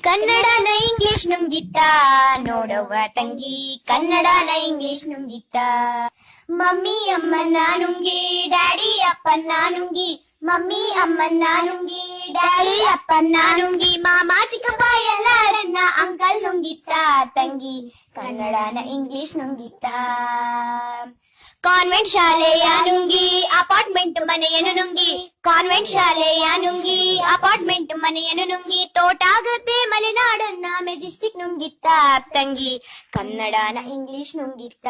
ಕನ್ನಡನ ಇಂಗ್ಲಿಷ್ ನುಂಗಿತ್ತ ನೋಡವ್ವ ತಂಗಿ, ಕನ್ನಡನ ಇಂಗ್ಲಿಷ್ ನುಂಗಿತ್ತ. ಮಮ್ಮಿ ಅಮ್ಮನ್ನ ನುಂಗಿ ಡ್ಯಾಡಿ ಅಪ್ಪನ್ನ ನುಂಗಿ, ಮಮ್ಮಿ ಅಮ್ಮನ್ನ ನುಂಗಿ ಡ್ಯಾಡಿ ಅಪ್ಪನ್ನ ನುಂಗಿ, ಮಾಮ ಚಿಕ್ಕಪ್ಪ ಎಲ್ಲಾರನ್ನ ಅಂಕಲ್ ನುಂಗಿತ್ತ ತಂಗಿ, ಕನ್ನಡನ ಇಂಗ್ಲಿಷ್ ನುಂಗಿತ್ತ. ಕಾನ್ವೆಂಟ್ ಶಾಲೆಯ ನುಂಗಿ ಅಪಾರ್ಟ್ಮೆಂಟ್ ಮನೆಯನ್ನು ನುಂಗಿ, ಕಾನ್ವೆಂಟ್ ಶಾಲೆಯ ನುಂಗಿ ಅಪಾರ್ಟ್ಮೆಂಟ್ ಮನೆಯನ್ನು ನುಂಗಿ, ತೋಟಾಗತ್ತೆ ಮಲೆನಾಡನ್ನ ಮೆಜೆಸ್ಟಿಕ್ ನುಂಗಿತ್ತ ತಂಗಿ, ಕನ್ನಡನ ಇಂಗ್ಲಿಷ್ ನುಂಗಿತ್ತ.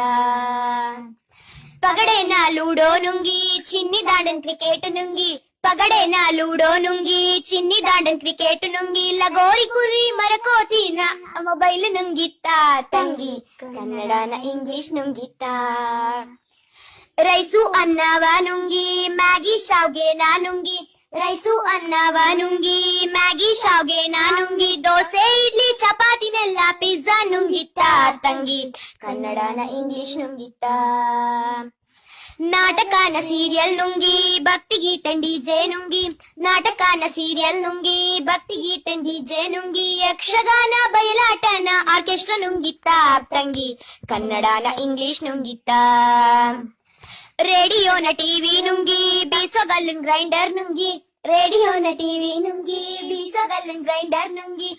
ಪಗಡೆನ ಲೂಡೋ ನುಂಗಿ ಚಿನ್ನಿ ದಾಂಡನ್ ಕ್ರಿಕೆಟ್ ನುಂಗಿ, ಪಗಡೆನ ಲೂಡೋ ನುಂಗಿ ಚಿನ್ನಿ ದಾಂಡನ್ ಕ್ರಿಕೆಟ್ ನುಂಗಿ, ಲಗೋರಿ ಕುರಿ ಮರಕೋತಿನ ಮೊಬೈಲ್ ನುಂಗಿತ್ತ ತಂಗಿ, ಕನ್ನಡನ ಇಂಗ್ಲಿಷ್ ನುಂಗಿತ್ತ. ರೈಸು ಅನ್ನವ ನುಂಗಿ ಮ್ಯಾಗಿ ಶಾವ್ಗೆನ ನುಂಗಿ, ರೈಸು ಅನ್ನವ ನುಂಗಿ ಮ್ಯಾಗಿ ಶಾವ್ಗೆನ ನುಂಗಿ, ದೋಸೆ ಇಡ್ಲಿ ಚಪಾತಿನೆಲ್ಲ ಪಿಜ್ಜಾ ನುಂಗಿತ್ತ ತಂಗಿ, ಕನ್ನಡನ ಇಂಗ್ಲಿಷ್ ನುಂಗಿತ್ತ. ನಾಟಕನ ಸೀರಿಯಲ್ ನುಂಗಿ ಭಕ್ತಿಗೀತೆ ಡಿಜೆ ನುಂಗಿ, ನಾಟಕನ ಸೀರಿಯಲ್ ನುಂಗಿ ಭಕ್ತಿಗೀತೆ ಡಿಜೆ ನುಂಗಿ, ಯಕ್ಷಗಾನ ಬಯಲಾಟನ ಆರ್ಕೆಸ್ಟ್ರಾ ನುಂಗಿತ್ತ ತಂಗಿ, ಕನ್ನಡನ ಇಂಗ್ಲಿಷ್ ನುಂಗಿತ್ತ. ರೇಡಿಯೋನ ಟಿವಿ ನುಂಗಿ ಬೀಸೋಗಲ್ಲಿನ ಗ್ರೈಂಡರ್ ನುಂಗಿ, ರೇಡಿಯೋನ ಟಿವಿ ನುಂಗಿ ಬೀಸೋಗಲ್ಲಿನ ಗ್ರೈಂಡರ್ ನುಂಗಿ,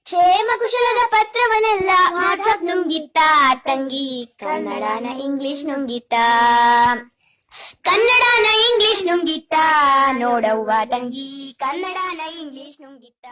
ಕ್ಷೇಮ ಕುಶಲದ ಪತ್ರವನ್ನೆಲ್ಲ ವಾಟ್ಸಪ್ ನುಂಗಿತ್ತ ತಂಗಿ, ಕನ್ನಡನ ಇಂಗ್ಲಿಷ್ ನುಂಗಿತ್ತ. ಕನ್ನಡನ ಇಂಗ್ಲಿಷ್ ನುಂಗಿತ್ತ ನೋಡವ್ವ ತಂಗಿ, ಕನ್ನಡನ ಇಂಗ್ಲಿಷ್ ನುಂಗಿತ್ತ.